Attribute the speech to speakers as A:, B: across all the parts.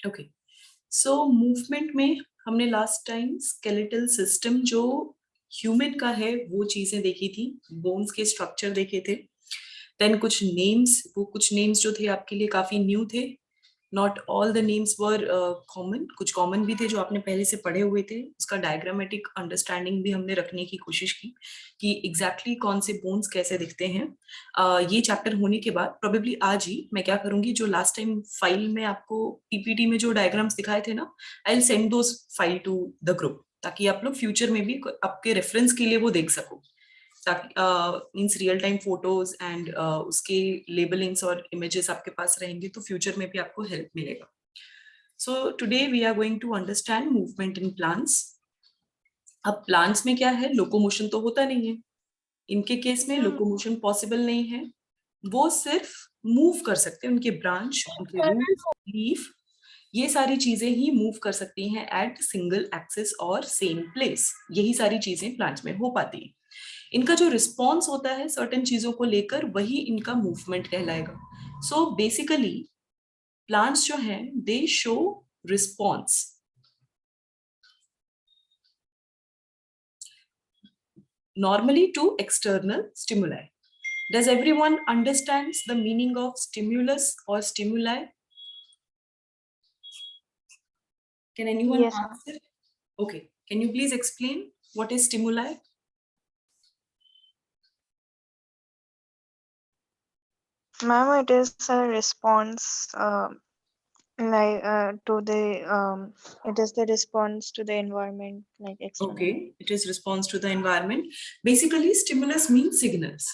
A: Okay, so movement में हमने last time skeletal system जो ह्यूमन का है वो चीजें देखी थी, बोन्स के स्ट्रक्चर देखे थे। देन कुछ नेम्स, वो कुछ नेम्स जो थे आपके लिए काफी न्यू थे। Not all the names were common, कुछ कॉमन भी थे जो आपने पहले से पढ़े हुए थे। उसका डायग्रामेटिक अंडरस्टैंडिंग भी हमने रखने की कोशिश की कि एग्जैक्टली कौन से बोन्स कैसे दिखते हैं। ये चैप्टर होने के बाद प्रोबेबली आज ही मैं क्या करूंगी, जो लास्ट टाइम फाइल में आपको पीपीटी में जो डायग्राम्स दिखाए थे ना, I will send those file to the group, ताकि आप लोग फ्यूचर में भी आपके रेफरेंस के लिए वो देख सको। Means real time photos and उसके लेबलिंग्स और इमेजेस आपके पास रहेंगे तो फ्यूचर में भी आपको हेल्प मिलेगा। So today we are going to understand movement in plants. अब प्लांट्स में क्या है, लोकोमोशन तो होता नहीं है, इनके केस में लोकोमोशन पॉसिबल नहीं है। वो सिर्फ मूव कर सकते हैं, उनके ब्रांच, उनके रूट, लीफ, ये सारी चीजें ही मूव कर सकती हैं एट सिंगल एक्सिस और सेम प्लेस। यही सारी चीजें प्लांट्स में हो पाती है। इनका जो रिस्पॉन्स होता है सर्टेन चीजों को लेकर, वही इनका मूवमेंट कहलाएगा। सो बेसिकली प्लांट्स जो हैं दे show response normally to external stimuli. Does everyone understands the meaning of stimulus or stimuli? Can anyone
B: Yes,
A: answer? Okay, can you please explain what is stimuli?
B: ma'am, it is a response to the it is the response to the environment, like external.
A: Okay, it is response to the environment. Basically, stimulus means signals.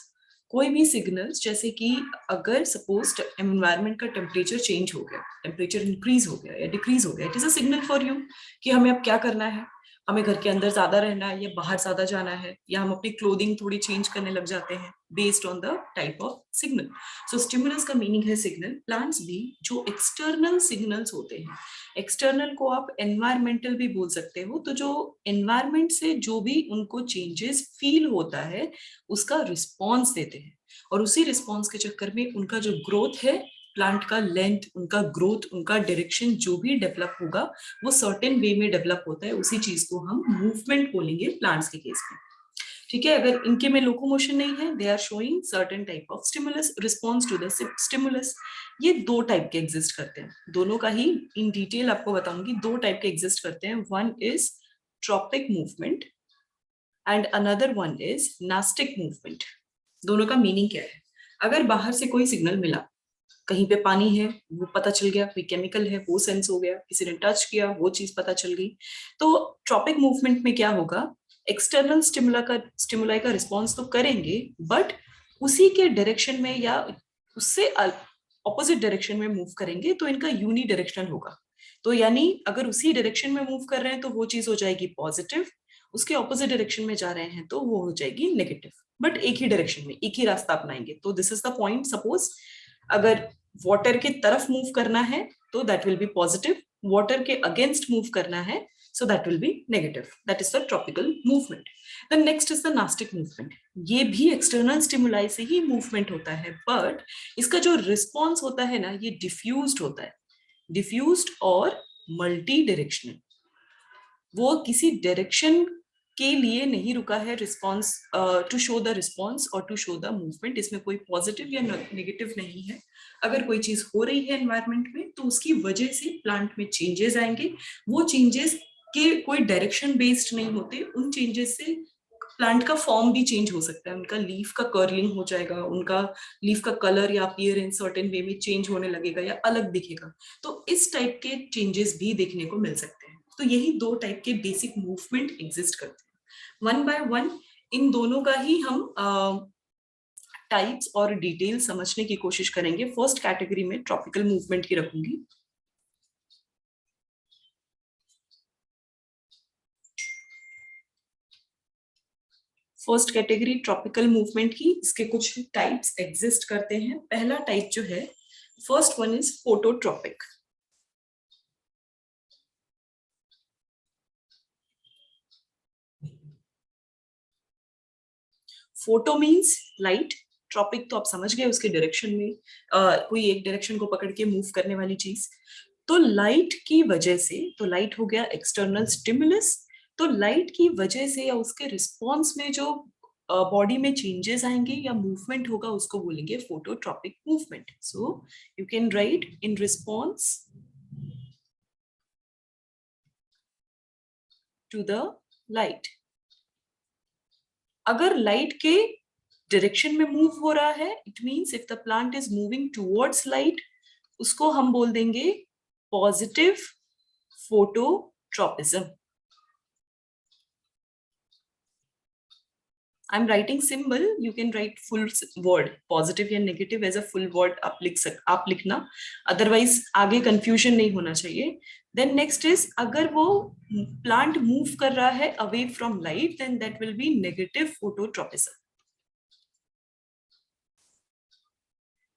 A: कोई भी signals, जैसे कि अगर suppose environment का temperature change हो गया, temperature increase हो गया या डिक्रीज हो गया, it is a signal for you कि हमें अब क्या करना है, हमें घर के अंदर ज्यादा रहना है या बाहर ज्यादा जाना है, या हम अपनी क्लोथिंग थोड़ी चेंज करने लग जाते हैं based on the type of signal. So stimulus का मीनिंग है सिग्नल। प्लांट्स भी जो एक्सटर्नल सिग्नल्स होते हैं, एक्सटर्नल को आप एनवायरमेंटल भी बोल सकते हो, तो जो एनवायरमेंट से जो भी उनको चेंजेस फील होता है उसका रिस्पॉन्स देते हैं, और उसी रिस्पॉन्स के चक्कर में उनका जो ग्रोथ है, प्लांट का लेंथ, उनका ग्रोथ, उनका डायरेक्शन जो भी डेवलप होगा वो सर्टेन वे में डेवलप होता है। उसी चीज को हम मूवमेंट बोलेंगे प्लांट्स के केस में। ठीक है, अगर इनके में लोकोमोशन नहीं है, they are showing certain type of stimulus, response to the stimulus. ये दो टाइप के एग्जिस्ट करते हैं, दोनों का ही इन डिटेल आपको बताऊंगी। दो टाइप के एग्जिस्ट करते हैं, one is tropic movement and another one is nastic movement. दोनों का मीनिंग क्या है, अगर बाहर से कोई सिग्नल मिला, कहीं पे पानी है वो पता चल गया, कोई केमिकल है वो सेंस हो गया, किसी ने टच किया वो चीज पता चल गई, तो ट्रॉपिक मूवमेंट में क्या होगा, एक्सटर्नल स्टिमुलाई का रिस्पॉन्स तो करेंगे, बट उसी के डायरेक्शन में या उससे ऑपोजिट डायरेक्शन में मूव करेंगे, तो इनका यूनी डायरेक्शनल होगा। तो यानी अगर उसी डायरेक्शन में मूव कर रहे हैं तो वो चीज हो जाएगी पॉजिटिव, उसके ऑपोजिट डायरेक्शन में जा रहे हैं तो वो हो जाएगी नेगेटिव, बट एक ही डायरेक्शन में, एक ही रास्ता अपनाएंगे। तो this is the point. Suppose अगर वाटर की तरफ मूव करना है तो that will be positive, water के अगेंस्ट मूव करना है so that will be negative. That is the tropical movement. The next is the nastic movement. ये भी external stimuli से ही movement होता है, but इसका जो response होता है ना, ये diffused होता है, diffused और multi directional। वो किसी डायरेक्शन के लिए नहीं रुका है response, to show the response और टू शो द मूवमेंट। इसमें कोई पॉजिटिव या नेगेटिव नहीं है। अगर कोई चीज हो रही है एनवायरनमेंट में तो उसकी वजह से प्लांट में चेंजेस आएंगे। वो चेंजेस के कोई डायरेक्शन बेस्ड नहीं होते, उन चेंजेस से प्लांट का फॉर्म भी चेंज हो सकता है, उनका लीफ का कर्लिंग हो जाएगा, उनका लीफ का कलर या अपीयरेंस सर्टेन वे में चेंज होने लगेगा या अलग दिखेगा। तो इस टाइप के चेंजेस भी देखने को मिल सकते हैं। तो यही दो टाइप के बेसिक मूवमेंट एग्जिस्ट करते हैं। वन बाय वन इन दोनों का ही हम टाइप्स और डिटेल समझने की कोशिश करेंगे। फर्स्ट कैटेगरी में ट्रॉपिकल मूवमेंट की रखूंगी। फर्स्ट कैटेगरी ट्रॉपिकल मूवमेंट की, इसके कुछ टाइप्स एग्जिस्ट करते हैं। पहला टाइप जो है, first one is phototropic. Photo means light, tropic तो आप समझ गए उसके डायरेक्शन में, कोई एक डायरेक्शन को पकड़ के मूव करने वाली चीज। तो लाइट की वजह से, तो लाइट हो गया एक्सटर्नल स्टिमुलस, तो लाइट की वजह से या उसके रिस्पॉन्स में जो बॉडी में चेंजेस आएंगे या मूवमेंट होगा उसको बोलेंगे phototropic movement. So you can write in response to the light. अगर लाइट के डायरेक्शन में मूव हो रहा है, it means if the plant is moving towards light, उसको हम बोल देंगे positive phototropism. I'm writing symbol, you can write full word, positive या negative as a full word आप लिखना, otherwise आगे confusion नहीं होना चाहिए. Then next is अगर वो plant move कर रहा है away from light, then that will be negative phototropism.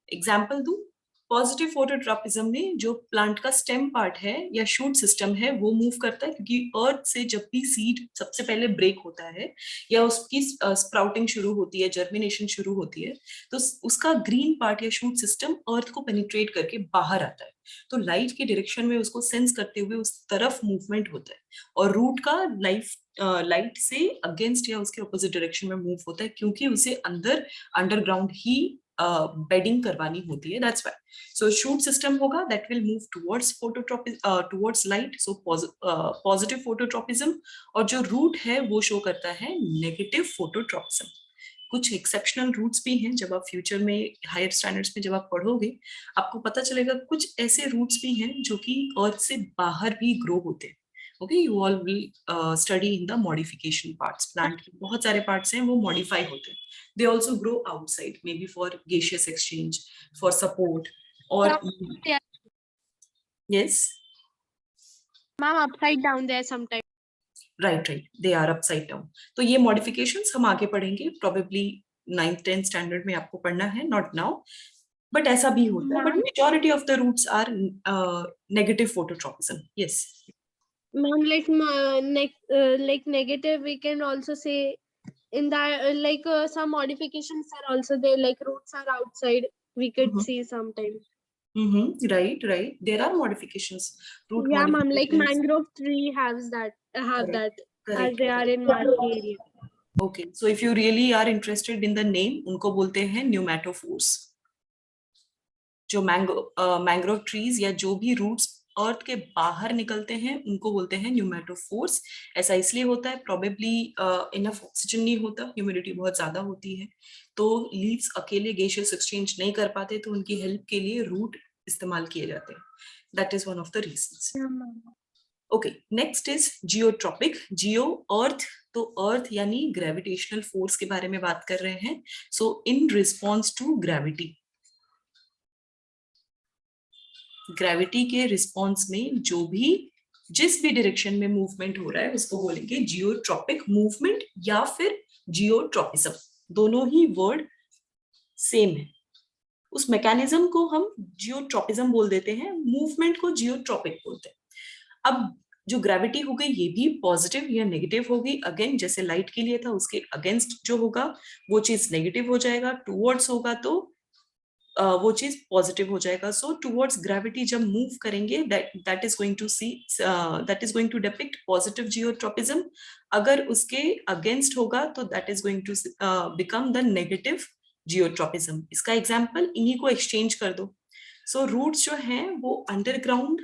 A: Example दूं, पॉजिटिव फोटोट्रॉपिज्म में जो प्लांट का स्टेम पार्ट है या शूट सिस्टम है वो मूव करता है, क्योंकि अर्थ से जब भी सीड सबसे पहले ब्रेक होता है या उसकी स्प्राउटिंग शुरू होती है, जर्मिनेशन शुरू होती है, तो उसका ग्रीन पार्ट या शूट सिस्टम अर्थ को पेनिट्रेट करके बाहर आता है. तो लाइट के डायरेक्शन में उसको सेंस करते हुए उस तरफ मूवमेंट होता है, और रूट का लाइट से अगेंस्ट या उसके ऑपोजिट डायरेक्शन में मूव होता है, क्योंकि उसे अंदर अंडरग्राउंड ही बेडिंग करवानी होती है. That's why. So shoot system होगा that will move towards towards light, so positive phototropism. और जो रूट है वो शो करता है नेगेटिव फोटोट्रॉपिज्म. कुछ एक्सेप्शनल रूट्स भी हैं, जब आप फ्यूचर में हायर स्टैंडर्ड्स में जब आप पढ़ोगे आपको पता चलेगा कुछ ऐसे रूट्स भी हैं जो कि अर्थ से बाहर भी ग्रो होते हैं. Okay, you all will study in the modification parts. Plant के बहुत सारे पार्ट्स हैं वो मॉडिफाई होते हैं. They also grow outside, may be for gaseous exchange, for support, or yes,
C: Ma'am, upside down there sometimes.
A: right, they are upside down. तो ये modifications हम आगे पढ़ेंगे, probably 9th 10th standard में आपको पढ़ना है, not now, but ऐसा भी होता है. But majority of the roots are negative phototropism. Yes.
C: Ma'am, like negative, we can also say in that some modifications are also there, like roots are outside. We could see sometimes.
A: Right. There are modifications. Root
C: Yeah, ma'am. Like
A: modifications.
C: mangrove tree have that,
A: Correct.
C: as they are in marshy area.
A: Okay, so if you really are interested in the name, उनको बोलते हैं pneumatophores. जो mangrove trees या जो भी roots अर्थ के बाहर निकलते हैं उनको बोलते हैं न्यूमैटोफोर्स. ऐसा इसलिए होता है, प्रोबेबली इनफ ऑक्सीजन नहीं होता, ह्यूमिडिटी बहुत ज्यादा होती है, तो लीव्स अकेले गैसियस एक्सचेंज नहीं कर पाते, तो उनकी हेल्प के लिए रूट इस्तेमाल किए जाते हैं. That is one of the reasons. Okay, next is geotropic. Geo earth, तो अर्थ यानी ग्रेविटेशनल फोर्स के बारे में बात कर रहे हैं. So in response to gravity, gravity के रिस्पॉन्स में जो भी जिस भी डायरेक्शन में मूवमेंट हो रहा है उसको बोलेंगे जियोट्रॉपिक मूवमेंट या फिर जियोट्रॉपिज्म. दोनों ही वर्ड सेम है. उस मैकेनिज्म को हम जियोट्रॉपिज्म बोल देते हैं, मूवमेंट को जियोट्रॉपिक बोलते हैं. अब जो ग्रेविटी हो गई ये भी पॉजिटिव या नेगेटिव होगी. अगेन जैसे लाइट के लिए था, उसके अगेंस्ट जो होगा वो चीज नेगेटिव हो जाएगा, टुवर्ड्स होगा तो वो चीज पॉजिटिव हो जाएगा. सो टुवर्ड्स ग्रेविटी जब मूव करेंगे that is going to depict positive geotropism. अगर उसके अगेंस्ट होगा तो that is going to become the negative geotropism. इसका एग्जांपल इन्हीं को एक्सचेंज कर दो. सो रूट्स जो हैं वो अंडरग्राउंड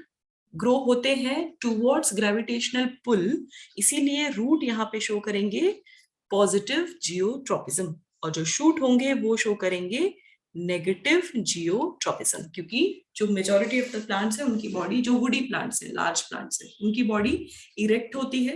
A: ग्रो होते हैं टुवर्ड्स ग्रेविटेशनल पुल, इसीलिए रूट यहाँ पे शो करेंगे पॉजिटिव जियोट्रॉपिज्म, और जो शूट होंगे वो शो करेंगे नेगेटिव जियोट्रॉपिज्म. क्योंकि जो मेजॉरिटी ऑफ द प्लांट्स है उनकी बॉडी, जो वुडी प्लांट्स है, लार्ज प्लांट्स है, उनकी बॉडी इरेक्ट होती है,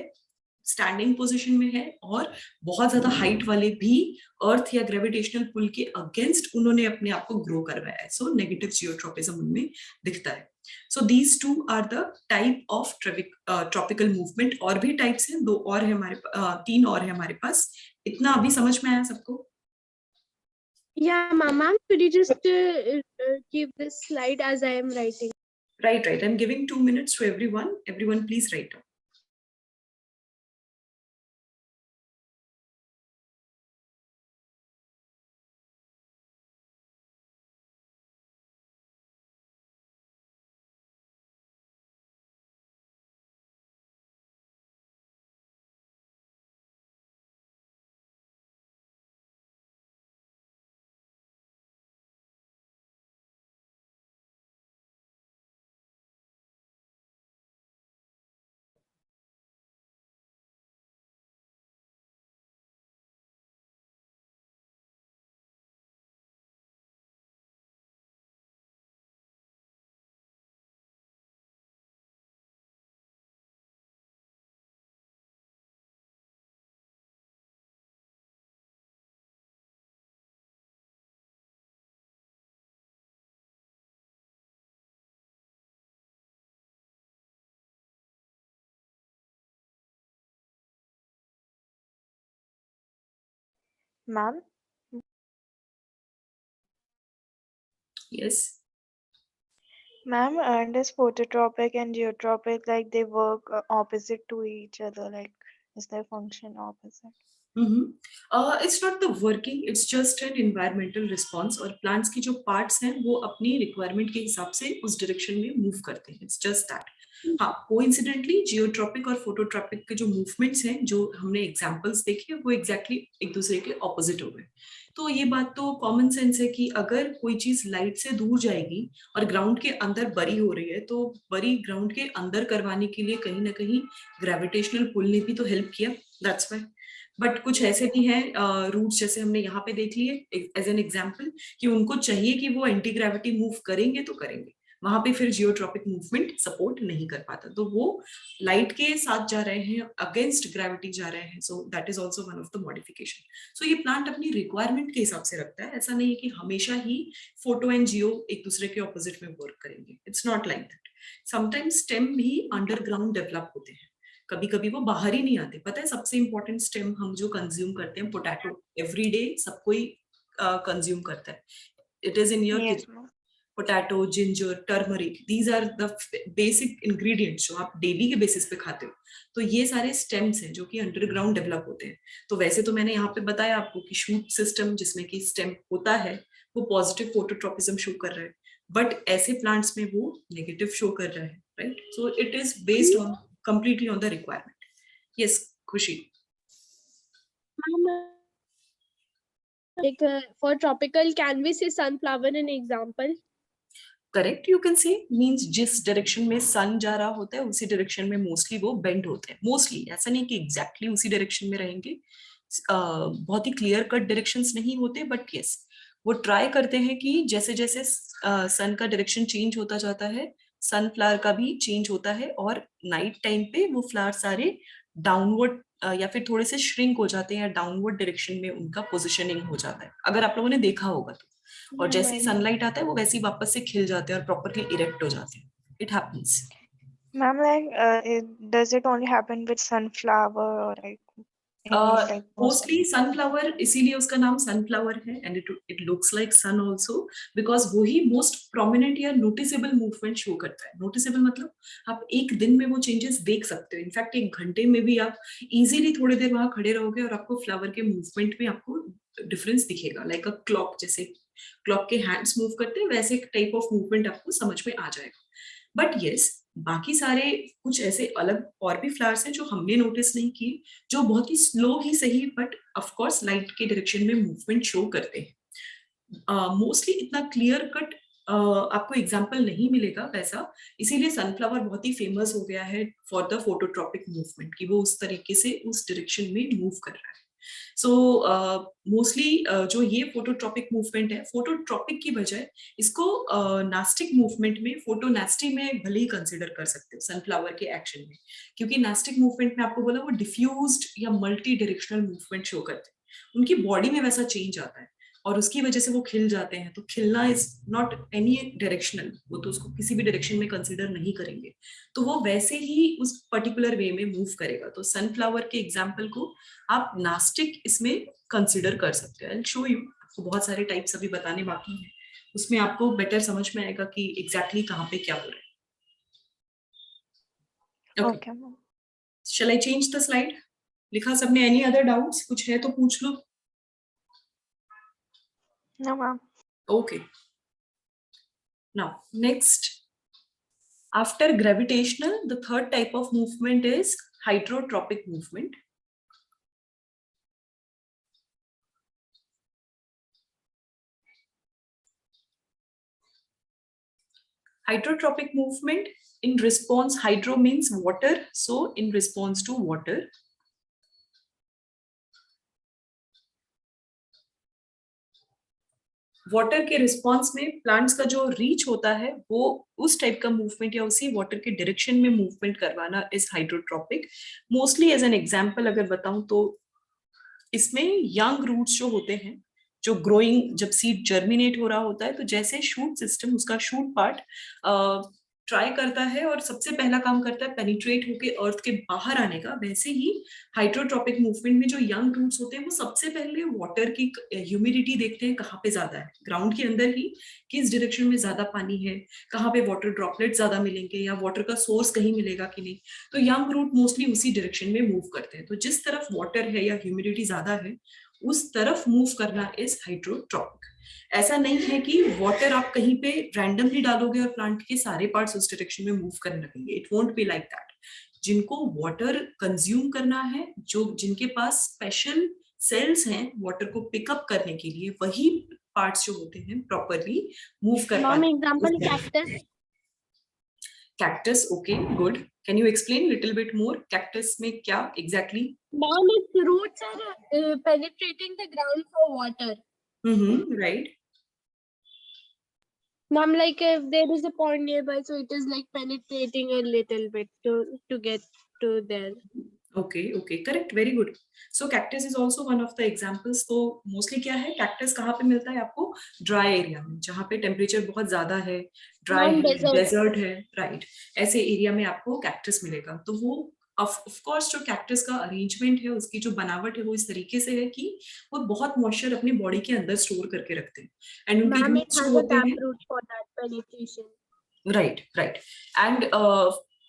A: स्टैंडिंग पोजीशन में है, और बहुत ज्यादा हाइट वाले भी अर्थ या ग्रेविटेशनल पुल के अगेंस्ट उन्होंने अपने आप को ग्रो करवाया है. सो नेगेटिव जियोट्रॉपिज्म उनमें दिखता है. So these two are the type of tropical movement. और भी टाइप्स हैं, दो और है हमारे, तीन और है हमारे पास. इतना अभी समझ में आया सबको?
C: Yeah, ma'am, could you just keep this slide as I am writing?
A: Right. I'm giving 2 minutes to everyone. Everyone, please write down.
B: Ma'am,
A: Yes.
B: ma'am, does phototropic and geotropic like they work opposite to each other? Like, is their function opposite?
A: It's not the working, it's just an environmental response, और plants की जो parts हैं वो अपनी requirement के हिसाब से उस डायरेक्शन में मूव करते हैं. It's just that. हाँ, कोइंसिडेंटली जियोट्रॉपिक और फोटोट्रॉपिक के जो मूवमेंट्स हैं, जो हमने एग्जांपल्स देखे, वो एग्जैक्टली एक दूसरे के ऑपोजिट हो गए. तो ये बात तो कॉमन सेंस है कि अगर कोई चीज लाइट से दूर जाएगी और ग्राउंड के अंदर बरी हो रही है, तो बरी ग्राउंड के अंदर करवाने के लिए कहीं ना कहीं ग्रेविटेशनल पुल ने भी तो हेल्प किया. That's why. बट कुछ ऐसे भी हैं रूट्स, जैसे हमने यहाँ पे देख लिए एज एन एग्जाम्पल, कि उनको चाहिए कि वो एंटी ग्रेविटी मूव करेंगे तो करेंगे. वहां पे फिर जियोट्रॉपिक मूवमेंट सपोर्ट नहीं कर पाता, तो वो लाइट के साथ जा रहे हैं, अगेंस्ट ग्रेविटी जा रहे हैं. So that is also one of the modification. So ये प्लांट अपनी रिक्वायरमेंट के हिसाब से रखता है. ऐसा नहीं है कि हमेशा ही फोटो एंड जियो एक दूसरे के ऑपोजिट में वर्क करेंगे. It's not like that. Sometimes stem भी अंडरग्राउंड डेवलप होते हैं, कभी कभी वो बाहर ही नहीं आते. पता है सबसे इंपॉर्टेंट स्टेम हम जो कंज्यूम करते हैं, पोटैटो, एवरीडे सब कोई कंज्यूम करता है. It is in your
B: Yes,
A: kitchen.
B: ma'am.
A: Potato, ginger, turmeric, these are the basic ingredients जो आप डेली के बेसिस पे खाते हो. तो ये सारे स्टेम्स हैं जो कि अंडरग्राउंड डेवलप होते हैं. तो वैसे तो मैंने यहाँ पे बताया आपको कि शूट सिस्टम जिसमें कि स्टेम होता है, वो पॉजिटिव फोटोट्रोपिज्म शो कर रहा है, बट ऐसे प्लांट्स में वो नेगेटिव शो कर रहा है. Right. So it is based on completely on the requirement. Yes, Khushi.
C: Ma'am, like for tropical, can we see sunflower in example?
A: Correct, you can say. Means जिस direction में सन जा रहा होता है उसी डायरेक्शन में मोस्टली वो बेंड होते हैं. मोस्टली, ऐसा नहीं कि एग्जैक्टली उसी डायरेक्शन में रहेंगे. बहुत ही क्लियर कट डायरेक्शंस नहीं होते, बट यस, वो ट्राई करते हैं कि जैसे जैसे सन का डायरेक्शन चेंज होता जाता है, सनफ्लावर का भी चेंज होता है, और नाइट टाइम पे वो फ्लावर सारे डाउनवर्ड या फिर थोड़े से श्रिंक हो जाते हैं, या डाउनवर्ड डायरेक्शन में उनका पोजिशनिंग हो जाता है, अगर आप लोगों ने देखा होगा तो. और
C: Yeah,
A: जैसे ही
C: ma'am.
A: सनलाइट आता है वो वैसे ही वापस से खिल जाते हैं और प्रॉपरली इरेक्ट हो जाते हैं. It happens.
B: Ma'am, like, does it only happen with sunflower or like any like most?
A: Mostly sunflower, इसीलिए उसका नाम सनफ्लावर है, and it looks like sun also, because वही मोस्ट प्रोमिनेंट या नोटिसेबल मूवमेंट शो करता है. नोटिसेबल मतलब आप एक दिन में वो चेंजेस देख सकते हो. इनफैक्ट एक घंटे में भी आप इजीली थोड़ी देर वहां खड़े रहोगे और आपको फ्लावर के मूवमेंट में आपको डिफरेंस दिखेगा. लाइक अ क्लॉक, जैसे क्लॉक के हैंड्स मूव करते हैं, वैसे एक टाइप ऑफ मूवमेंट आपको समझ में आ जाएगा. बट यस, बाकी सारे कुछ ऐसे अलग और भी फ्लावर्स हैं जो हमने नोटिस नहीं किए, जो बहुत ही स्लो ही सही, बट ऑफ कोर्स लाइट के डायरेक्शन में मूवमेंट शो करते हैं. मोस्टली इतना क्लियर कट आपको एग्जाम्पल नहीं मिलेगा वैसा. इसीलिए सनफ्लावर बहुत ही फेमस हो गया है फॉर द फोटोट्रॉपिक मूवमेंट, कि वो उस तरीके से उस डायरेक्शन में मूव कर रहा है. सो मोस्टली जो ये फोटोट्रॉपिक मूवमेंट है, फोटोट्रॉपिक की बजाय इसको नास्टिक मूवमेंट में, फोटोनास्टी में भले ही कंसिडर कर सकते हो सनफ्लावर के एक्शन में, क्योंकि नास्टिक मूवमेंट में आपको बोला वो डिफ्यूज्ड या मल्टी डायरेक्शनल मूवमेंट शो करते हैं. उनकी बॉडी में वैसा चेंज आता है और उसकी वजह से वो खिल जाते हैं. तो खिलना इज नॉट एनी डायरेक्शनल, वो तो उसको किसी भी डायरेक्शन में कंसिडर नहीं करेंगे, तो वो वैसे ही उस पर्टिकुलर वे में मूव करेगा. तो सनफ्लावर के एग्जाम्पल को आप नास्टिक इसमें कंसिडर कर सकते हैं. I will show you. आपको बहुत सारे टाइप्स अभी बताने बाकी हैं, उसमें आपको बेटर समझ में आएगा कि एग्जैक्टली कहाँ पे क्या हो रहा है.
B: Okay, ma'am.
A: Shall I change the slide? लिखा सबने? Any other doubts? कुछ है तो पूछ लो.
B: No, ma'am.
A: Okay. Now, next, after gravitational, the third type of movement is hydrotropic movement. Hydrotropic movement, in response, hydro means water, so in response to water. Water के response में plants का जो reach होता है वो उस type का movement या उसी वाटर के डायरेक्शन में मूवमेंट करवाना is hydrotropic. Mostly as an example अगर बताऊं तो इसमें यंग रूट्स जो होते हैं, जो ग्रोइंग, जब सीड जर्मिनेट हो रहा होता है, तो जैसे शूट सिस्टम, उसका शूट पार्ट ट्राई करता है और सबसे पहला काम करता है पेनिट्रेट होके अर्थ के बाहर आने का, वैसे ही हाइड्रोट्रॉपिक मूवमेंट में जो यंग रूट्स होते हैं वो सबसे पहले वाटर की ह्यूमिडिटी देखते हैं कहाँ पे ज्यादा है, ग्राउंड के अंदर ही किस डायरेक्शन में ज्यादा पानी है, कहाँ पे वाटर ड्रॉपलेट ज्यादा मिलेंगे या वाटर का सोर्स कहीं मिलेगा कि नहीं, तो यंग रूट मोस्टली उसी डायरेक्शन में मूव करते हैं। तो जिस तरफ वाटर है या ह्यूमिडिटी ज्यादा है उस तरफ मूव करना इज हाइड्रोट्रॉपिक। ऐसा नहीं है कि वाटर आप कहीं पे रैंडमली डालोगे और प्लांट के सारे पार्ट्स उस डायरेक्शन में मूव करने लगेंगे, it won't be like that. जिनको वाटर कंज्यूम करना है, जो जिनके पास स्पेशल सेल्स हैं वाटर को पिकअप करने के लिए, वही पार्ट्स जो होते हैं प्रॉपरली मूव कर
C: Ma'am,
A: पाते हैं।
C: example cactus.
A: Cactus, okay, good. Can you explain little bit more? Cactus में क्या exactly?
C: Ma'am, its roots are penetrating the ground for water.
A: Right.
C: Ma'am, like if there is a pond nearby, so it is like penetrating a little bit to get to there.
A: Okay, okay, correct, very good. So cactus is also one of the examples. तो mostly क्या है, cactus कहाँ पे मिलता है आपको? Dry area में, जहाँ पे temperature बहुत ज्यादा है, dry
C: Ma'am,
A: है,
C: desert.
A: desert है, right? ऐसे area में आपको cactus मिलेगा। तो वो of course जो cactus का arrangement है, उसकी जो बनावट है वो इस तरीके से है कि वो बहुत moisture अपनी body के अंदर store करके रखते हैं, and उनके
C: Ma'am, it
A: roots जो
C: has a
A: होते हैं,
C: tap root for that penetration.
A: Right right, and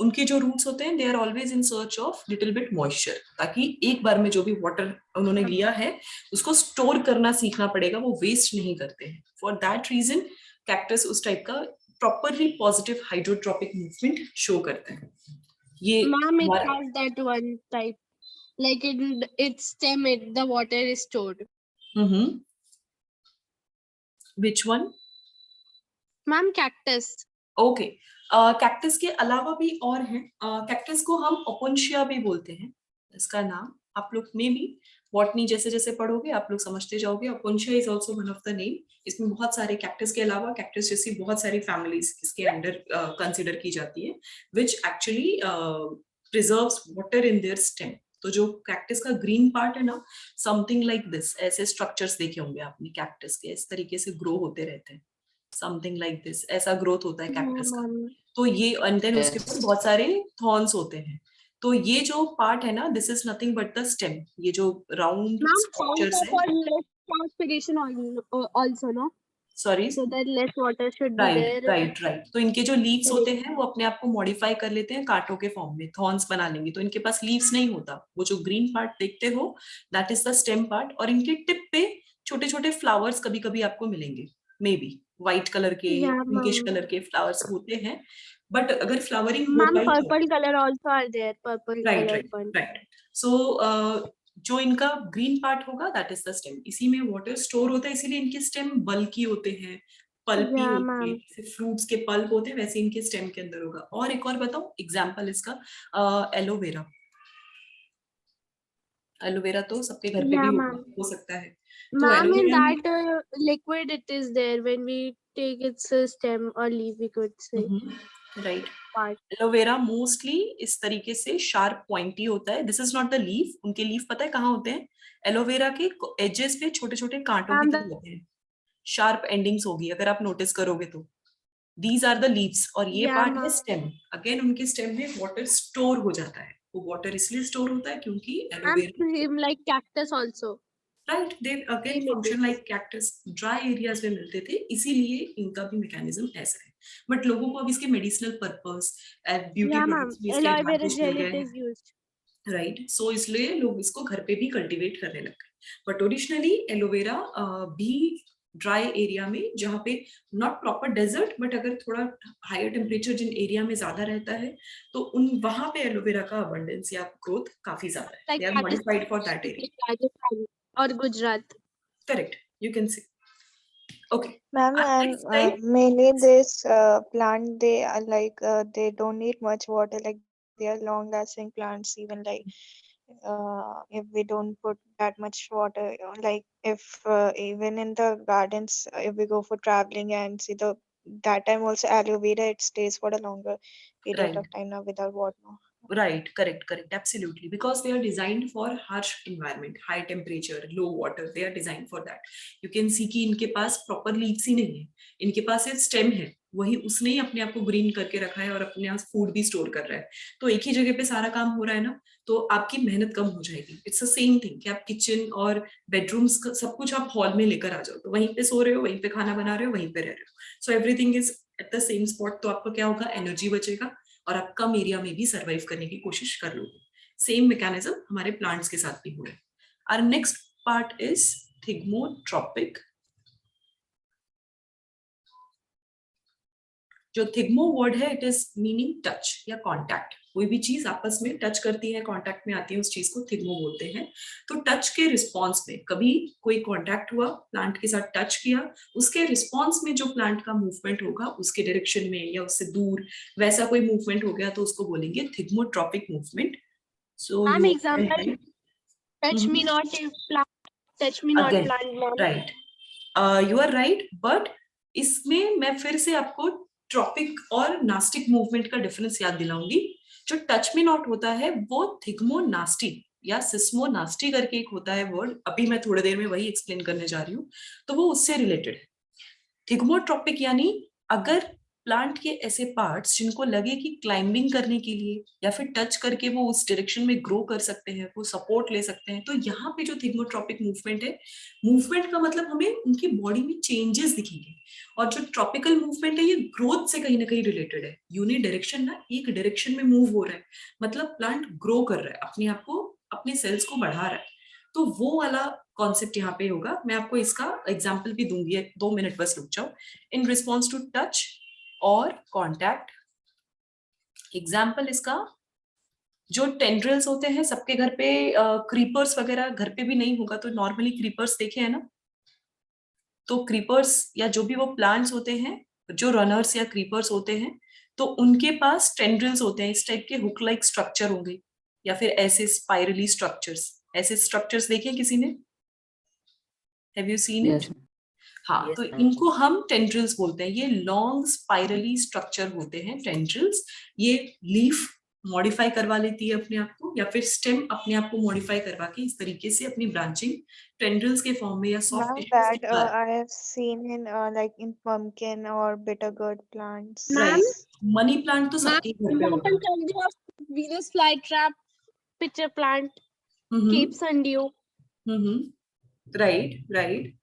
A: उनके जो रूट्स होते हैं they are always in search of little bit moisture, ताकि एक बार में जो भी वाटर उन्होंने लिया है उसको स्टोर करना सीखना पड़ेगा, वो वेस्ट नहीं करते हैं। फॉर दैट रीजन कैक्टस उस टाइप का properly positive hydrotropic movement show करते हैं। ये
C: Ma'am, it has that one type, like its stem, the water is stored.
A: Which one?
C: Ma'am, cactus.
A: Okay, cactus के अलावा भी और हैं। कैक्टस को हम ओपोन्शिया भी बोलते हैं, इसका नाम आप लोग में भी बॉटनी जैसे जैसे पढ़ोगे आप लोग समझते जाओगे। Opuntia is also one of the name. इसमें बहुत सारे कैक्टस के अलावा कैक्टस जैसी बहुत सारी फैमिलीज इसके अंडर कंसिडर की जाती है, which actually preserves water in their stem. तो जो कैक्टस का ग्रीन पार्ट है ना, समथिंग लाइक दिस, ऐसे स्ट्रक्चर्स देखे होंगे आपने कैक्टस के, इस तरीके से ग्रो होते रहते हैं, समथिंग लाइक दिस, ऐसा ग्रोथ होता है कैक्टस का। तो ये एंड देन उसके ऊपर बहुत सारे थॉर्न्स होते हैं। तो ये जो पार्ट है ना, this is nothing but the stem. ये जो राउंड
C: Ma'am,
A: स्ट्रक्चर्स
C: also
A: है,
C: for less transpiration also, no?
A: Sorry,
C: So that less water should be
A: right
C: there.
A: Right right. तो इनके जो लीव्स होते हैं वो अपने आप को मॉडिफाई कर लेते हैं कांटों के फॉर्म में, थॉर्न्स बना लेंगे। तो इनके पास लीव्स नहीं होता, वो जो ग्रीन पार्ट देखते हो that is the stem part. और इनके टिप पे छोटे छोटे फ्लावर्स कभी कभी आपको मिलेंगे, मे बी व्हाइट कलर के,
C: Yeah,
A: पिंकिश
C: ma'am.
A: कलर के फ्लावर्स होते हैं, बट अगर फ्लावरिंग हो
C: Ma'am,
A: पाई तो
C: purple color also are there. Purple
A: right
C: color
A: right
C: one.
A: Right. So जो इनका ग्रीन पार्ट होगा दैट इज द स्टेम, इसी में वाटर स्टोर होता है, इसीलिए इनके स्टेम बल्की होते हैं, पल्पी
C: Yeah,
A: होते हैं,
C: ma'am.
A: जैसे फ्रूट्स के पल्प होते हैं वैसे इनके स्टेम के अंदर होगा। और एक और बताऊं एग्जांपल इसका, एलोवेरा। एलोवेरा तो सबके घर पे
C: Yeah,
A: भी
C: ma'am.
A: हो सकता है। तो
C: Ma'am, in
A: एलोवेरा में
C: that liquid it is there when we take its stem or leaf, we could say
A: right,
C: part.
A: Aloe vera mostly इस तरीके से शार्प पॉइंटी होता है। This is not the leaf, उनके लीफ पता है कहाँ होते हैं? एलोवेरा के एजेस पे छोटे छोटे कांटों की
C: Ma'am,
A: तरह होते हैं, शार्प एंडिंग्स होगी अगर आप नोटिस करोगे तो। दीज आर द लीव्स, और ये
C: yeah,
A: पार्ट है
C: ma'am.
A: स्टेम। अगेन उनके स्टेम में वाटर स्टोर हो जाता है, वो वाटर इसलिए स्टोर होता है क्योंकि
C: And
A: aloe vera,
C: same like cactus also.
A: Right, they again
C: Same in
A: function
C: this.
A: Like cactus. Dry areas में मिलते थे, इसीलिए इनका भी मैकेनिज्म ऐसा है। बट लोगों को अब इसके medicinal purpose and beauty
C: Yeah, ma'am.
A: Products में इसके
C: Aloe vera
A: एडवांटेज मिल
C: gel
A: गए
C: it
A: हैं,
C: is used.
A: राइट। सो इसलिए लोग इसको घर पे भी कल्टीवेट करने लग गए। बट ओरिजिनली एलोवेरा भी ड्राई एरिया में, जहाँ पे नॉट प्रॉपर डेजर्ट बट अगर थोड़ा हायर टेम्परेचर जिन एरिया में ज्यादा रहता है तो उन वहां पे एलोवेरा का अबंडेंस या ग्रोथ काफी ज्यादा है।
C: Like
A: they are modified for that area.
C: Rajasthan or Gujarat.
A: Correct, you can see. Okay,
B: Ma'am, and
A: next time,
B: mainly this plant, they are like they don't need much water. Like they are long-lasting plants. Even like if we don't put that much water, like if even in the gardens, if we go for traveling and see that time also aloe vera, it stays for a longer period
A: right
B: of time now without water.
A: right, correct, absolutely, because they are designed for harsh environment, high temperature, low water, they are designed for that. You can see कि इनके पास proper leaves ही नहीं है, इनके पास सिर्फ stem है, वही उसने ही अपने आप को ग्रीन करके रखा है और अपने आप फूड भी स्टोर कर रहा है। तो एक ही जगह पे सारा काम हो रहा है ना, तो आपकी मेहनत कम हो जाएगी। इट्स द सेम थिंग कि आप किचन और बेडरूम्स सब कुछ आप हॉल में लेकर आ जाओ, तो वहीं पे सो रहे हो, वहीं पे खाना बना रहे हो, वहीं पे रह रहे हो, so everything is at the same spot. तो आपका क्या होगा, एनर्जी बचेगा और आप कम एरिया में भी सर्वाइव करने की कोशिश कर लोगे। सेम मैकेनिज्म हमारे प्लांट्स के साथ भी हो रहा है। Our next part is thigmotropic. जो थिग्मो वर्ड है, इट इज मीनिंग टच या कांटेक्ट। कोई भी चीज आपस में टच करती है, कांटेक्ट में आती है, उस चीज को थिग्मो बोलते हैं। तो टच के रिस्पॉन्स में कभी कोई कांटेक्ट हुआ, प्लांट के साथ टच किया, उसके रिस्पॉन्स में जो प्लांट का मूवमेंट होगा उसके डायरेक्शन में या उससे दूर, वैसा कोई मूवमेंट हो गया तो उसको बोलेंगे thigmotropic movement. So
C: Ma'am,
A: you
C: example, touch me not if plant, touch me not
A: again
C: plant, ma'am.
A: Right, you are right, but इसमें मैं फिर से आपको ट्रॉपिक और नास्टिक मूवमेंट का डिफरेंस याद दिलाऊंगी। जो टच में नॉट होता है वो थिग्मो नास्टी या सिस्मो नास्टी करके एक होता है वर्ड, अभी मैं थोड़ी देर में वही एक्सप्लेन करने जा रही हूँ, तो वो उससे रिलेटेड है। थिग्मोट्रॉपिक यानी अगर प्लांट के ऐसे पार्ट्स जिनको लगे कि क्लाइंबिंग करने के लिए या फिर टच करके वो उस डायरेक्शन में ग्रो कर सकते हैं, वो सपोर्ट ले सकते हैं, तो यहाँ पे जो थिग्मोट्रॉपिक मूवमेंट है, मूवमेंट का मतलब हमें उनकी बॉडी में चेंजेस दिखेंगे। और जो ट्रॉपिकल मूवमेंट है ये ग्रोथ से कहीं ना कहीं रिलेटेड है। यूनि डायरेक्शन ना, एक डायरेक्शन में मूव हो रहा है, मतलब प्लांट ग्रो कर रहा है, अपने आप को, अपने सेल्स को बढ़ा रहा है। तो वो वाला कॉन्सेप्ट यहाँ पे होगा। मैं आपको इसका एग्जाम्पल भी दूंगी, 2 मिनट बस रुक जाओ। इन रिस्पॉन्स टू टच और कॉन्टैक्ट, एग्जाम्पल इसका, जो टेंड्रिल्स होते हैं सबके घर पे, क्रीपर्स वगैरह घर पे भी नहीं होगा तो नॉर्मली क्रीपर्स देखे हैं ना, तो क्रीपर्स या जो भी वो प्लांट्स होते हैं, जो रनर्स या क्रीपर्स होते हैं, तो उनके पास टेंड्रिल्स होते हैं, इस टाइप के हुक लाइक स्ट्रक्चर होंगे या फिर ऐसे स्पाइरली स्ट्रक्चर्स। ऐसे स्ट्रक्चर्स देखे किसी ने? Have you seen it? हाँ, तो इनको हम टेंड्रिल्स बोलते हैं। ये लॉन्ग स्पाइरली स्ट्रक्चर होते हैं टेंड्रिल्स। ये लीफ मॉडिफाई करवा लेती है अपने आप को, या फिर स्टेम अपने आप को मॉडिफाई करवा के इस तरीके से अपनी ब्रांचिंग टेंड्रिल्स के फॉर्म में या सॉफ्ट
B: Now
A: टिश्यूज
B: that
A: के
B: I have seen in like in pumpkin or bitter gourd plants.
C: Ma'am,
A: right, money plant तो
C: ma'am,
A: सबके घर पे होगा।
C: important idea of Venus flytrap pitcher plant
A: hmm
C: keeps sundew.
A: Right right.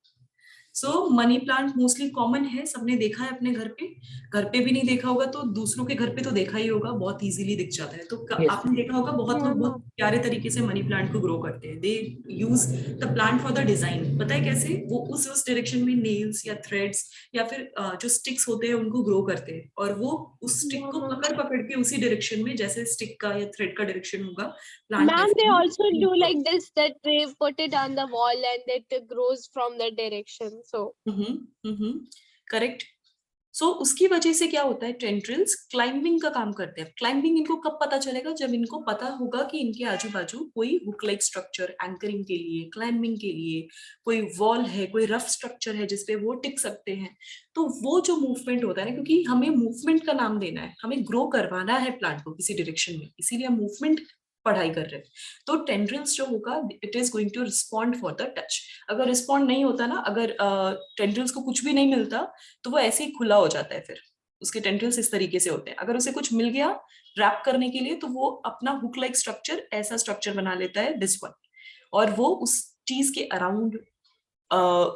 A: So money plant mostly common है, सबने देखा है अपने घर पे। घर पे भी नहीं देखा होगा तो दूसरों के घर पे तो देखा ही होगा, बहुत इजीली दिख जाता है। तो आपने देखा होगा बहुत लोग बहुत प्यारे तरीके से मनी प्लांट को ग्रो करते हैं। They use the plant for the design. पता है कैसे? वो उस डायरेक्शन में नेल्स या थ्रेड्स या फिर जो स्टिक्स होते हैं उनको ग्रो करते हैं, और वो उस स्टिक को पकड़ पकड़ के उसी डायरेक्शन में, जैसे स्टिक का या थ्रेड का डायरेक्शन होगा, plant
C: Ma'am, they also do like this, that they put it on the wall and it grows from that direction. So
A: correct. So उसकी वजह से क्या होता है, टेंड्रिल्स क्लाइंबिंग का काम करते हैं। क्लाइंबिंग इनको कब पता चलेगा? जब इनको पता होगा कि इनके आजू बाजू कोई हुक लाइक स्ट्रक्चर एंकरिंग के लिए, क्लाइंबिंग के लिए कोई वॉल है, कोई रफ स्ट्रक्चर है जिसपे वो टिक सकते हैं। तो वो जो मूवमेंट होता है ना, क्योंकि हमें मूवमेंट का नाम देना है, हमें ग्रो करवाना है प्लांट को किसी डायरेक्शन में, इसीलिए हम मूवमेंट पढ़ाई कर रहे हैं। तो टेंड्रिल्स जो होगा, it is going to respond for the touch. अगर रिस्पॉन्ड नहीं होता ना, अगर टेंड्रिल्स को कुछ भी नहीं मिलता तो वो ऐसे ही खुला हो जाता है। फिर उसके टेंड्रिल्स इस तरीके से होते हैं। अगर उसे कुछ मिल गया रैप करने के लिए, तो वो अपना हुक लाइक स्ट्रक्चर, ऐसा स्ट्रक्चर बना लेता है, दिस वन, और वो उस चीज के अराउंड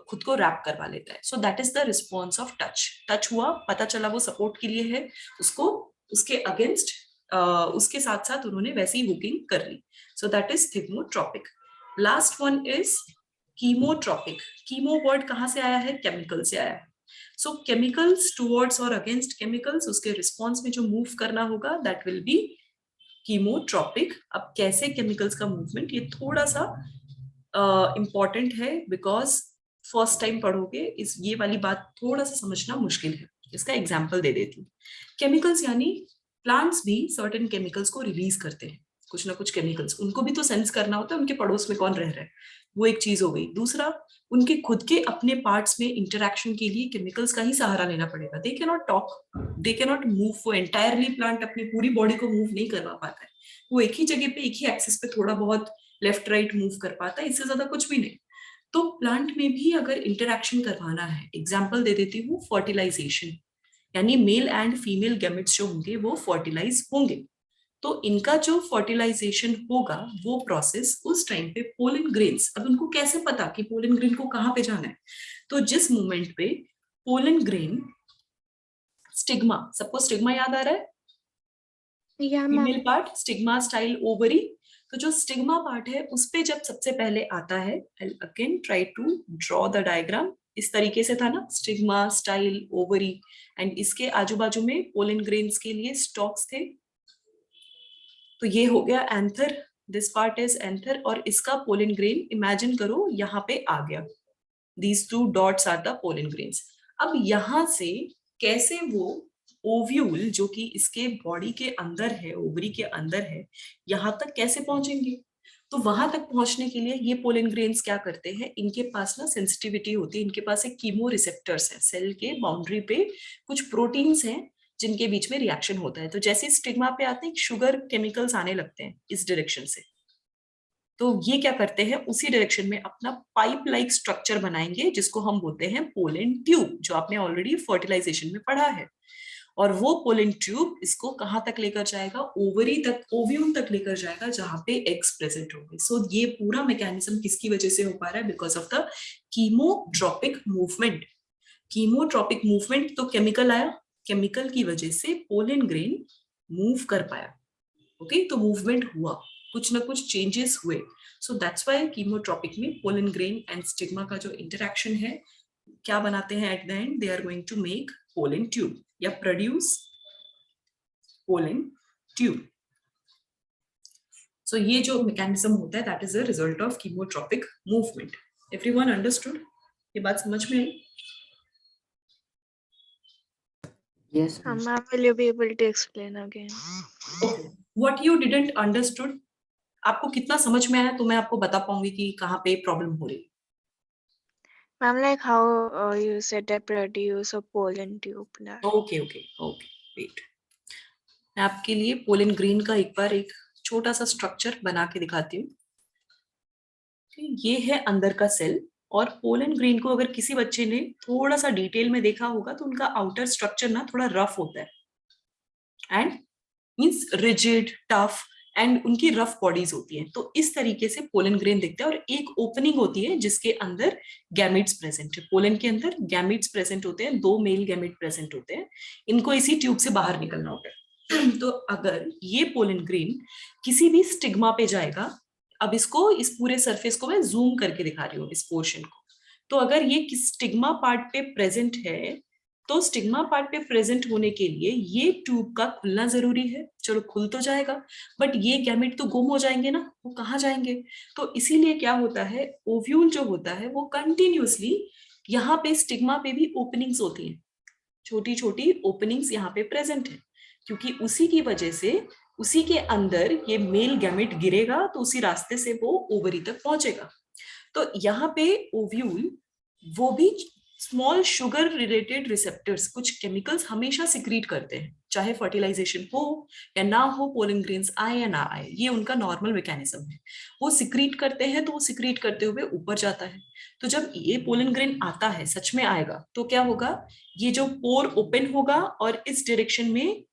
A: खुद को रैप करवा लेता है। So that is the response of touch. Touch हुआ, पता चला वो सपोर्ट के लिए है, उसको उसके अगेंस्ट उसके साथ साथ उन्होंने वैसी हुकिंग कर ली। So that is thigmotropic. Last one is chemotropic. Chemo word कहाँ से आया है? केमिकल से आया है। सो केमिकल्स टुवर्ड्स और अगेंस्ट केमिकल्स, उसके रिस्पॉन्स में जो मूव करना होगा, दैट विल बी कीमोट्रॉपिक। अब कैसे केमिकल्स का मूवमेंट, ये थोड़ा सा इंपॉर्टेंट है, बिकॉज फर्स्ट टाइम पढ़ोगे, इस ये वाली बात थोड़ा सा समझना मुश्किल है। इसका एग्जाम्पल दे देती हूँ। केमिकल्स यानी प्लांट्स भी सर्टेन केमिकल्स को रिलीज करते हैं, कुछ ना कुछ केमिकल्स। उनको भी तो सेंस करना होता है उनके पड़ोस में कौन रह रहा है, वो एक चीज हो गई। दूसरा, उनके खुद के अपने पार्ट्स में इंटरैक्शन के लिए केमिकल्स का ही सहारा लेना पड़ेगा। They can not talk, they can not move. वो एंटायरली प्लांट अपनी पूरी बॉडी को मूव नहीं करवा पाता है। वो एक ही जगह पे, एक ही एक्सिस पे थोड़ा बहुत लेफ्ट राइट मूव कर पाता है, इससे ज्यादा कुछ भी नहीं। तो प्लांट में भी अगर इंटरैक्शन करवाना है, एग्जाम्पल दे देती हूँ, फर्टिलाइजेशन यानी मेल एंड फीमेल गैमेट्स जो होंगे वो फर्टिलाइज होंगे। तो इनका जो फर्टिलाइजेशन होगा वो प्रोसेस उस टाइम पे पोलन ग्रेन्स, अब उनको कैसे पता कि पोलन ग्रेन को कहाँ पे जाना है, तो जिस मोमेंट पे पोलन ग्रेन स्टिग्मा, सबको स्टिग्मा याद आ रहा है,
C: Yeah,
A: female
C: ma'am.
A: Part stigma style ovary, तो जो स्टिग्मा पार्ट है उस पे जब सबसे पहले आता है, I again try to draw the diagram, इस तरीके से था ना, स्टिग्मा स्टाइल ओवरी, एंड इसके आजू बाजू में पोलन ग्रेन्स के लिए स्टॉक्स थे, तो ये हो गया anther, this part is anther, और इसका पोलन ग्रेन इमेजिन करो यहाँ पे आ गया, these two dots are the pollen grains. अब यहां से कैसे वो ओव्यूल जो कि इसके बॉडी के अंदर है, ओवरी के अंदर है, यहां तक कैसे पहुंचेंगे, तो वहां तक पहुंचने के लिए ये पोलन ग्रेन्स क्या करते हैं, इनके पास ना सेंसिटिविटी होती है, इनके पास एक कीमो रिसेप्टर्स है, सेल के बाउंड्री पे कुछ प्रोटीन्स हैं जिनके बीच में रिएक्शन होता है, तो जैसे स्टिग्मा पे आते हैं शुगर केमिकल्स आने लगते हैं इस डायरेक्शन से, तो ये क्या करते हैं उसी डायरेक्शन में अपना पाइप लाइक स्ट्रक्चर बनाएंगे जिसको हम बोलते हैं पोलन ट्यूब, जो आपने ऑलरेडी फर्टिलाइजेशन में पढ़ा है, और वो पोलन ट्यूब इसको कहां तक लेकर जाएगा, ओवरी तक, ओव्यूल तक लेकर जाएगा जहां पे एग्स प्रेजेंट होंगे। सो ये पूरा मैकेनिज्म किसकी वजह से हो पा रहा है, because of the chemotropic movement. Chemotropic movement तो केमिकल आया, केमिकल की वजह से पोलन ग्रेन मूव कर पाया, ओके, तो मूवमेंट हुआ, कुछ ना कुछ चेंजेस हुए, सो दैट्स व्हाई कीमोट्रोपिक में पोलन ग्रेन एंड स्टिग्मा का जो इंटरेक्शन है क्या बनाते हैं, at the end they are going to make pollen tube या प्रोड्यूस पोलन ट्यूब। सो ये जो मैकेनिज्म होता है that is the result of chemotropic movement. Everyone understood, ये बात समझ में आई?
D: Yes,
B: Ma'am,
D: miss.
B: will you be able to explain again?
A: Okay. What you didn't understood, आपको कितना समझ में आया तो मैं आपको बता पाऊंगी कि कहाँ पे प्रॉब्लम हो रही है।
B: Ma'am, like how you said that produce a pollen tube.
A: Okay okay okay, wait, मैं आपके लिए पोलन ग्रीन का एक बार एक छोटा सा स्ट्रक्चर बना के दिखाती हूँ। ये है अंदर का सेल, और पोलन ग्रीन को अगर किसी बच्चे ने थोड़ा सा डिटेल में देखा होगा तो उनका आउटर स्ट्रक्चर ना थोड़ा रफ होता है and means rigid, tough, and उनकी रफ बॉडीज होती हैं, तो इस तरीके से पोलन ग्रेन दिखता है, और एक ओपनिंग होती है जिसके अंदर गैमेट्स प्रेजेंट है, पोलन के अंदर गैमेट्स प्रेजेंट होते हैं, 2 मेल गैमेट प्रेजेंट होते हैं, इनको इसी ट्यूब से बाहर निकलना होता है। तो अगर ये पोलन ग्रेन किसी भी स्टिग्मा पे जाएगा, अब इसको, इस पूरे सरफेस को मैं जूम करके दिखा रही हूँ इस पोर्शन को, तो अगर ये स्टिग्मा पार्ट पे प्रेजेंट है तो स्टिग्मा पार्ट पे प्रेजेंट होने के लिए ये ट्यूब का खुलना जरूरी है, चलो खुल तो जाएगा, बट ये गैमेट तो गुम हो जाएंगे ना, वो कहाँ जाएंगे, तो इसीलिए क्या होता है, ओव्यूल जो होता है वो कंटिन्यूअसली, यहाँ पे स्टिग्मा पे भी ओपनिंग्स होती हैं, छोटी छोटी ओपनिंग्स यहाँ पे प्रेजेंट है, क्योंकि उसी की वजह से उसी के अंदर ये मेल गैमेट गिरेगा तो उसी रास्ते से वो ओवरी तक पहुंचेगा। तो यहाँ पे ओव्यूल वो भी स्मॉल शुगर रिलेटेड रिसेप्टर्स, कुछ केमिकल्स हमेशा सिक्रीट करते हैं, चाहे फर्टिलाइजेशन हो या ना हो, पोलन ग्रेन्स आए या ना आए, ये उनका नॉर्मल मैकेनिज्म है, वो सिक्रीट करते हैं, तो वो सिक्रीट करते हुए ऊपर जाता है। तो जब ये पोलन ग्रेन आता है, सच में आएगा, तो क्या होगा, ये जो पोर ओपन होगा और इस डायरेक्शन में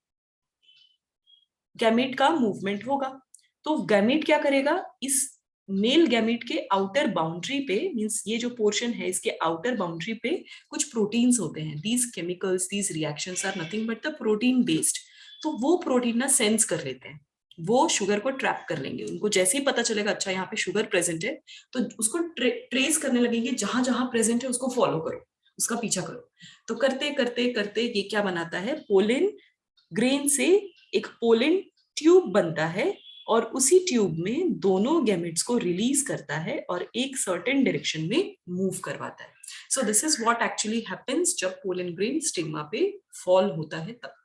A: गैमेट का मूवमेंट होगा, तो गैमेट क्या करेगा, इस मेल गैमेट के आउटर बाउंड्री पे, मींस ये जो पोर्शन है इसके आउटर बाउंड्री पे कुछ प्रोटीन्स होते हैं, these chemicals, these reactions are nothing but the protein based, तो वो प्रोटीन ना सेंस कर लेते हैं, वो शुगर को ट्रैप कर लेंगे, उनको जैसे ही पता चलेगा अच्छा यहाँ पे शुगर प्रेजेंट है, तो उसको ट्रेस करने लगेंगे, जहां जहां प्रेजेंट है उसको फॉलो करो, उसका पीछा करो, तो करते करते करते ये क्या बनाता है, पोलन ग्रेन से एक पोलन ट्यूब बनता है, और उसी ट्यूब में दोनों गैमेट्स को रिलीज करता है और एक सर्टेन डायरेक्शन में मूव करवाता है। So this is what actually happens जब पोलन ग्रेन स्टिग्मा पे फॉल होता है तब।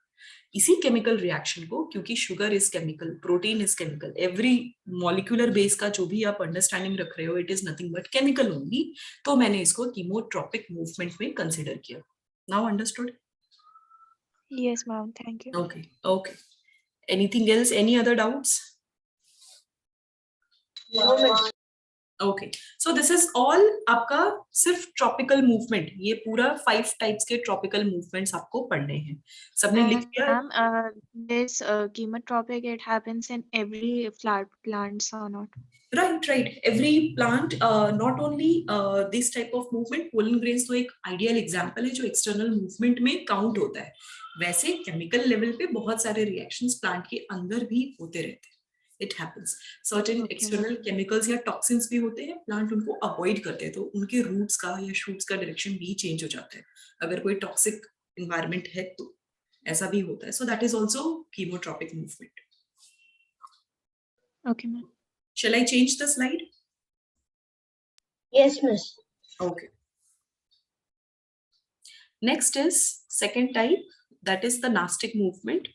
A: इसी केमिकल रिएक्शन को, क्योंकि sugar is chemical, protein is chemical, every molecular base का जो भी आप अंडरस्टैंडिंग रख रहे हो it is nothing but chemical only, तो मैंने इसको कीमोट्रोपिक मूवमेंट में कंसिडर किया। Now understood?
B: Yes, ma'am. Thank you.
A: Okay, okay. Anything else? Any other doubts?
C: No,
A: okay, so this is all आपका सिर्फ ट्रॉपिकल मूवमेंट, ये पूरा 5 टाइप्स के ट्रॉपिकल मूवमेंट्स आपको पढ़ने हैं। सबने लिख
B: And
A: लिया?
B: ma'am, this chemotropic, it happens in every plants or not?
A: Right. Every plant, not only this type of movement, pollen grains तो एक आइडियल एग्जांपल है जो एक्सटर्नल मूवमेंट में काउंट होता है। वैसे केमिकल लेवल पे बहुत सारे रिएक्शंस प्लांट के अंदर भी होते रहते हैं। It happens, certain
B: Okay,
A: external chemicals या टॉक्सिन्स भी होते हैं, प्लांट उनको अवॉइड करते हैं, तो उनके रूट्स का या शूट्स का डायरेक्शन भी चेंज हो जाता है अगर कोई टॉक्सिक एनवायरनमेंट है तो। ऐसा भी होता है, so that is also chemotropic movement.
B: okay, ma'am.
A: Shall I change the slide?
C: Yes, miss.
A: Okay. Next is second type, that is the nastic movement.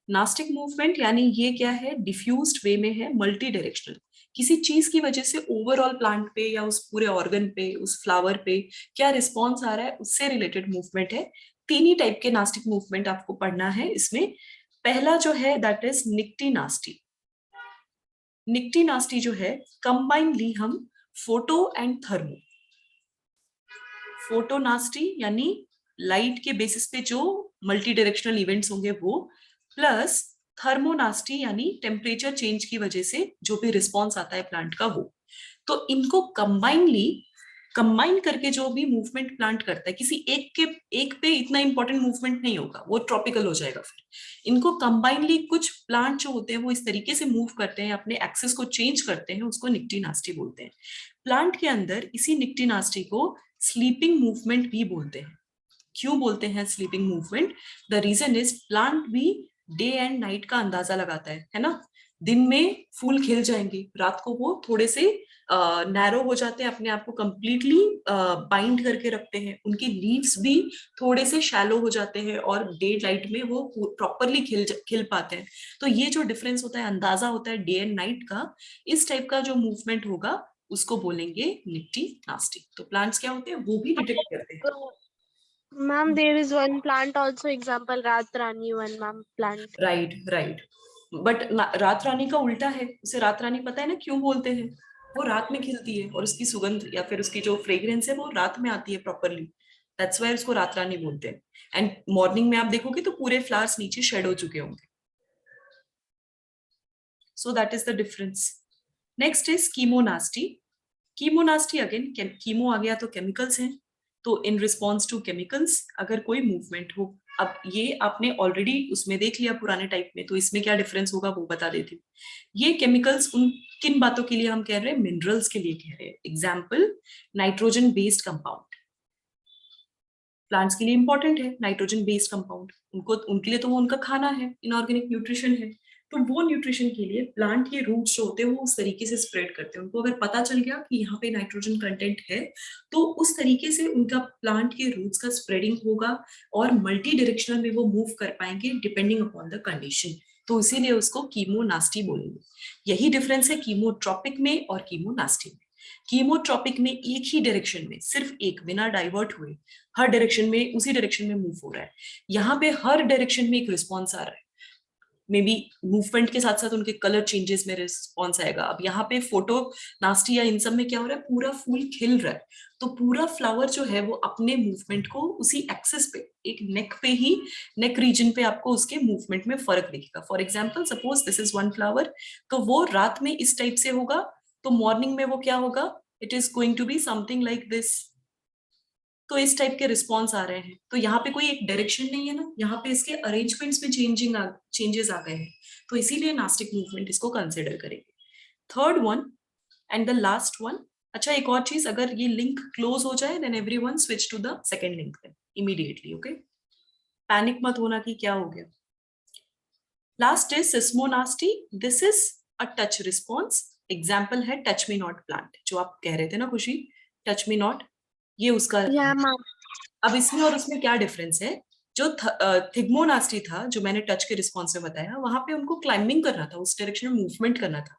A: Nastic movement यानी ये क्या है, डिफ्यूज्ड वे में है, मल्टी डायरेक्शनल। किसी चीज की वजह से ओवरऑल प्लांट पे या उस पूरे ऑर्गन पे, उस फ्लावर पे क्या रिस्पॉन्स आ रहा है, उससे रिलेटेड मूवमेंट है। 3 ही टाइप के नास्टिक मूवमेंट आपको पढ़ना है इसमें। पहला जो है दैट इज निक्टी नास्टी। निक्टी नास्टी जो है, कंबाइन ली हम photo and thermo. Photo nasty यानी लाइट के बेसिस पे जो मल्टी डायरेक्शनल इवेंट्स होंगे वो, प्लस थर्मोनास्टी यानी टेम्परेचर चेंज की वजह से जो भी रिस्पॉन्स आता है प्लांट का वो। तो इनको कंबाइन करके जो भी मूवमेंट प्लांट करता है, किसी एक पे इतना इंपॉर्टेंट मूवमेंट नहीं होगा, वो ट्रॉपिकल हो जाएगा। फिर इनको कंबाइनली कुछ प्लांट जो होते हैं वो इस तरीके से मूव करते हैं, अपने एक्सेस को चेंज करते हैं, उसको निक्टी नास्टी बोलते हैं। प्लांट के अंदर इसी निक्टी नास्टी को स्लीपिंग मूवमेंट भी बोलते हैं। क्यों बोलते हैं sleeping movement? The reason is plant भी डे एंड नाइट का अंदाजा लगाता है ना। दिन में फूल खिल जाएंगे, रात को वो थोड़े से नैरो हो जाते हैं, अपने आप को कंप्लीटली बाइंड करके रखते हैं। उनकी लीव्स भी थोड़े से शैलो हो जाते हैं और डे लाइट में वो प्रॉपरली खिल पाते हैं। तो ये जो डिफरेंस होता है, अंदाजा होता है डे एंड नाइट का, इस टाइप का जो मूवमेंट होगा उसको बोलेंगे निक्टी नास्टी। तो प्लांट्स क्या होते हैं वो भी डिटेक्ट करते हैं।
C: Ma'am, there is one plant also example, Ratrani one ma'am plant.
A: Right. But रात रानी का उल्टा है, उसे रात रानी पता है ना क्यों बोलते हैं? वो रात में खिलती है और उसकी सुगंध या फिर उसकी जो फ्रेग्रेंस है वो रात में आती है प्रॉपरली। दैट्स व्हाई उसको रात रानी बोलते हैं। एंड मॉर्निंग में आप देखोगे तो पूरे फ्लावर्स नीचे शेड हो चुके होंगे। So that is the difference. Next is chemonasty. Chemonasty again, chemo आ गया तो केमिकल्स हैं, तो इन रिस्पॉन्स टू केमिकल्स अगर कोई मूवमेंट हो। अब ये आपने ऑलरेडी उसमें देख लिया पुराने टाइप में, तो इसमें क्या डिफरेंस होगा वो बता देती हूँ। ये केमिकल्स उन किन बातों के लिए हम कह रहे हैं, मिनरल्स के लिए कह रहे हैं। Example, nitrogen based compound plants के लिए इंपॉर्टेंट है। नाइट्रोजन बेस्ड कंपाउंड उनके लिए तो वो उनका खाना है, इनऑर्गेनिक न्यूट्रिशन है। तो वो न्यूट्रिशन के लिए प्लांट के रूट्स जो होते हैं वो उस तरीके से स्प्रेड करते हैं। उनको अगर पता चल गया कि यहाँ पे नाइट्रोजन कंटेंट है तो उस तरीके से उनका प्लांट के रूट्स का स्प्रेडिंग होगा और मल्टी डायरेक्शनल में वो मूव कर पाएंगे डिपेंडिंग अपॉन द कंडीशन। तो इसीलिए उसको कीमोनास्टी बोलेंगे। यही डिफरेंस है कीमोट्रॉपिक में और कीमोनास्टी में। कीमोट्रॉपिक में एक ही डायरेक्शन में, सिर्फ एक, बिना डाइवर्ट हुए हर डायरेक्शन में उसी डायरेक्शन में मूव हो रहा है। यहाँ पे हर डायरेक्शन में एक रिस्पॉन्स आ रहा है। मे बी मूवमेंट के साथ साथ उनके कलर चेंजेस में रिस्पॉन्स आएगा। अब यहाँ पे फोटो नास्टी या इन सब में क्या हो रहा है, पूरा फूल खिल रहा है, तो पूरा फ्लावर जो है वो अपने मूवमेंट को उसी एक्सेस पे, एक नेक पे ही, नेक रीजन पे आपको उसके मूवमेंट में फर्क दिखेगा। For example, suppose this is one flower, तो वो रात में इस टाइप से होगा, तो मॉर्निंग में वो क्या होगा, it is going to be something like this. तो इस टाइप के रिस्पॉन्स आ रहे हैं। तो यहाँ पे कोई एक डायरेक्शन नहीं है ना, यहाँ पे इसके अरेंजमेंट्स में चेंजेस आ गए हैं, तो इसीलिए नास्टिक मूवमेंट इसको कंसिडर करेंगे। Third one and the last one. अच्छा, एक और चीज, अगर ये लिंक क्लोज हो जाए then everyone switch to the second link then immediately. Okay, panic मत होना कि क्या हो गया। Last is seismonasty. This is a touch response. Example है टच मी नॉट प्लांट, जो आप कह रहे थे ना खुशी, टच मी नॉट, ये उसका।
C: Yeah, ma'am.
A: अब इसमें और उसमें क्या डिफरेंस है? जो थिग्मोनास्टी था, जो मैंने टच के रिस्पॉन्स में बताया, वहां पे उनको क्लाइंबिंग करना था, उस डायरेक्शन में मूवमेंट करना था।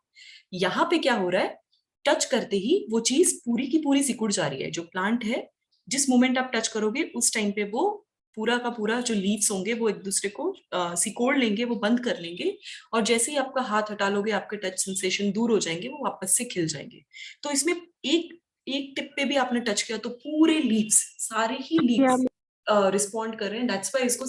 A: यहाँ पे क्या हो रहा है, टच करते ही वो चीज पूरी की पूरी सिकुड़ जा रही है। जो प्लांट है, जिस मोमेंट आप टच करोगे उस टाइम पे वो पूरा का पूरा जो लीव्स होंगे वो एक दूसरे को सिकोड़ लेंगे, वो बंद कर लेंगे, और जैसे ही आपका हाथ हटा लोगे आपके टच सेंसेशन दूर हो जाएंगे, वो वापस से खिल जाएंगे। तो इसमें एक एक टिप पे भी आपने टच किया तो पूरे लीव्स, सारे ही लीव्स रिस्पॉन्ड कर रहे हैं। दैट्स वाई इसको